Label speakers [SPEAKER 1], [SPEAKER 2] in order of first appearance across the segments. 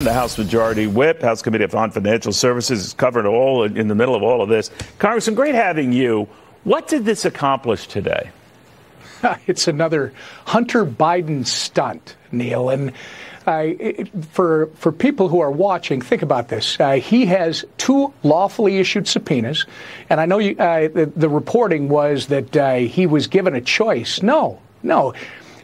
[SPEAKER 1] The House Majority Whip, House Committee on Financial Services, is covered all in the middle of all of this. Congressman, great having you. What did this accomplish today?
[SPEAKER 2] It's another Hunter Biden stunt, Neil. And for people who are watching, think about this. He has two lawfully issued subpoenas. And I know the reporting was that he was given a choice. No.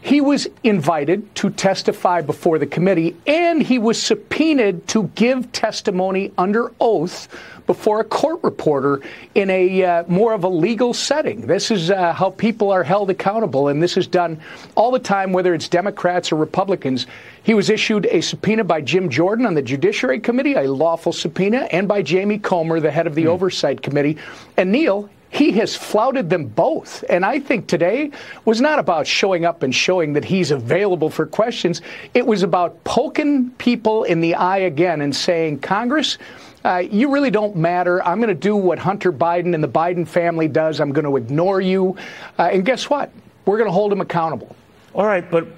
[SPEAKER 2] He was invited to testify before the committee, and he was subpoenaed to give testimony under oath before a court reporter in a more of a legal setting. This is how people are held accountable, and this is done all the time, whether it's Democrats or Republicans. He was issued a subpoena by Jim Jordan on the Judiciary Committee, a lawful subpoena, and by Jamie Comer, the head of the Oversight Committee. And Neil, he has flouted them both. And I think today was not about showing up and showing that he's available for questions. It was about poking people in the eye again and saying, Congress, you really don't matter. I'm going to do what Hunter Biden and the Biden family does. I'm going to ignore you. And guess what? We're going to hold him accountable.
[SPEAKER 1] All right, but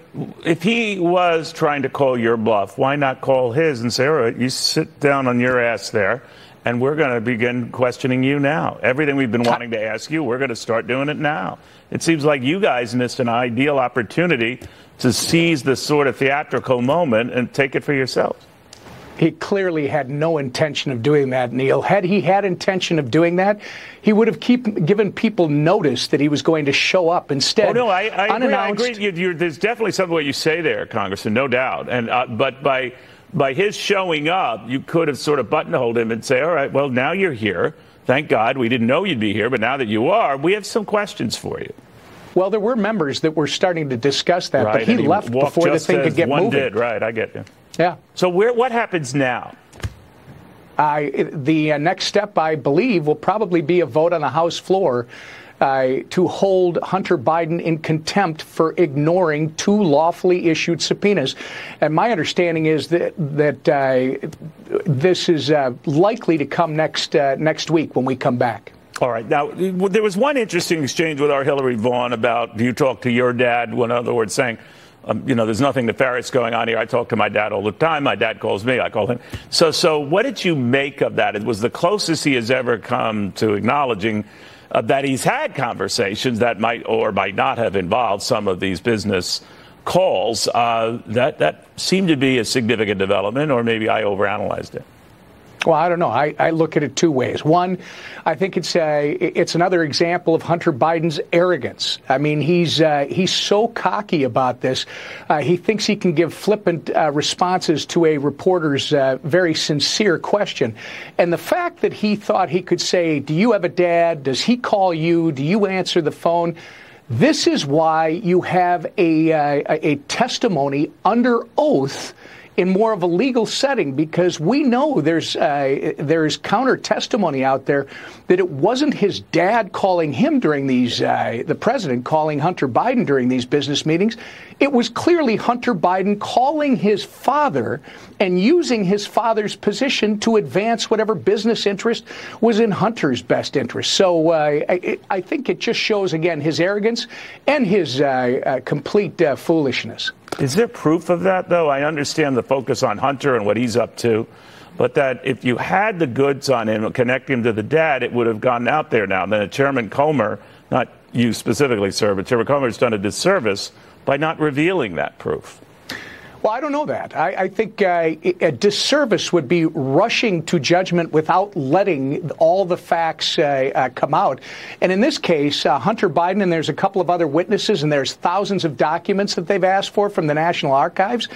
[SPEAKER 1] if he was trying to call your bluff, why not call his and say, all right, you sit down on your ass there, and we're going to begin questioning you now. Everything we've been wanting to ask you, we're going to start doing it now. It seems like you guys missed an ideal opportunity to seize this sort of theatrical moment and take it for yourselves.
[SPEAKER 2] He clearly had no intention of doing that, Neil. Had he had intention of doing that, he would have given people notice that he was going to show up instead.
[SPEAKER 1] Oh, no, I agree. There's definitely something what you say there, Congressman, no doubt. And but by his showing up, you could have sort of buttonholed him and say, all right, well, now you're here. Thank God we didn't know you'd be here. But now that you are, we have some questions for you.
[SPEAKER 2] Well, there were members that were starting to discuss that, right, but he left before the thing could get moving.
[SPEAKER 1] Did, right, I get you.
[SPEAKER 2] Yeah.
[SPEAKER 1] So what happens now?
[SPEAKER 2] The next step, I believe, will probably be a vote on the House floor to hold Hunter Biden in contempt for ignoring two lawfully issued subpoenas. And my understanding is that this is likely to come next week when we come back.
[SPEAKER 1] All right. Now, there was one interesting exchange with our Hillary Vaughn about, do you talk to your dad? In other words, saying, there's nothing nefarious going on here. I talk to my dad all the time. My dad calls me. I call him. So what did you make of that? It was the closest he has ever come to acknowledging that he's had conversations that might or might not have involved some of these business calls. That seemed to be a significant development, or maybe I overanalyzed it.
[SPEAKER 2] Well, I don't know. I look at it two ways. One, I think it's another example of Hunter Biden's arrogance. I mean, he's so cocky about this. He thinks he can give flippant responses to a reporter's very sincere question. And the fact that he thought he could say, do you have a dad? Does he call you? Do you answer the phone? This is why you have a testimony under oath in more of a legal setting, because we know there's counter testimony out there that it wasn't his dad calling him during these, the president calling Hunter Biden during these business meetings. It was clearly Hunter Biden calling his father and using his father's position to advance whatever business interest was in Hunter's best interest. So I think it just shows, again, his arrogance and his complete foolishness.
[SPEAKER 1] Is there proof of that, though? I understand the focus on Hunter and what he's up to, but that if you had the goods on him, connect him to the dad, it would have gone out there now. Then Chairman Comer, not you specifically, sir, but Chairman Comer has done a disservice by not revealing that proof.
[SPEAKER 2] Well, I don't know that. I think a disservice would be rushing to judgment without letting all the facts come out. And in this case, Hunter Biden, and there's a couple of other witnesses, and there's thousands of documents that they've asked for from the National Archives.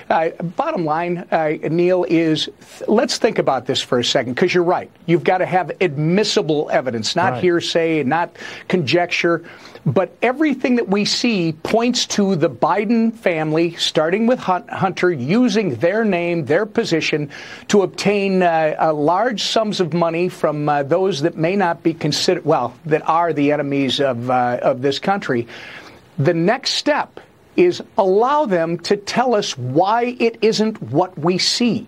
[SPEAKER 2] Bottom line, Neil, is let's think about this for a second, because you're right. You've got to have admissible evidence, not hearsay, not conjecture. But everything that we see points to the Biden family, starting with Hunter, using their name, their position, to obtain large sums of money from those that may not be considered, that are the enemies of this country. The next step is allow them to tell us why it isn't what we see.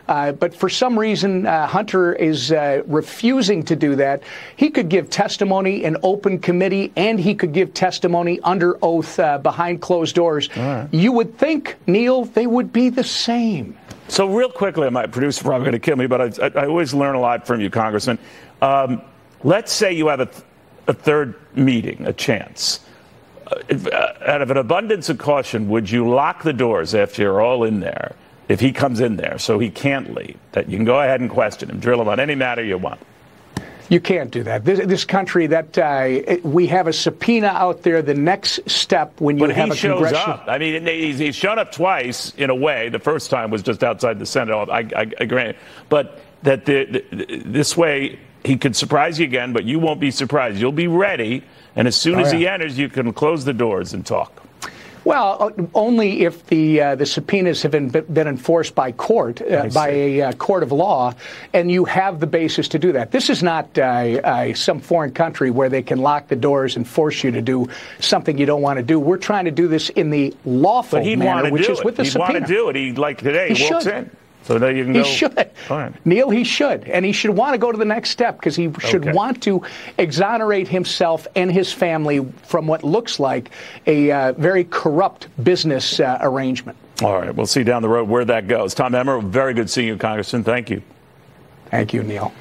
[SPEAKER 2] But for some reason, Hunter is refusing to do that. He could give testimony in open committee, and he could give testimony under oath behind closed doors. Right. You would think, Neil, they would be the same.
[SPEAKER 1] So real quickly, my producer's probably going to kill me, but I always learn a lot from you, Congressman. Let's say you have a third meeting, a chance. Out of an abundance of caution, would you lock the doors after you're all in there, if he comes in there, so he can't leave, that you can go ahead and question him, drill him on any matter you want?
[SPEAKER 2] You can't do that. This country, we have a subpoena out there. The next step when you have a congressional...
[SPEAKER 1] But he shows up. I mean, he's shown up twice, in a way. The first time was just outside the Senate. I agree. But that this way, he could surprise you again, but you won't be surprised. You'll be ready, and as soon as he enters, you can close the doors and talk.
[SPEAKER 2] Well, only if the subpoenas have been enforced by court, by a court of law, and you have the basis to do that. This is not some foreign country where they can lock the doors and force you to do something you don't want to do. We're trying to do this in the lawful manner, which is with the subpoena.
[SPEAKER 1] He'd want to do it. He, like today, he walks in. So now you can go.
[SPEAKER 2] He should. Neil, he should. And he should want to go to the next step, because he should want to exonerate himself and his family from what looks like a very corrupt business arrangement.
[SPEAKER 1] All right. We'll see down the road where that goes. Tom Emmer, very good seeing you, Congressman. Thank you.
[SPEAKER 2] Thank you, Neil.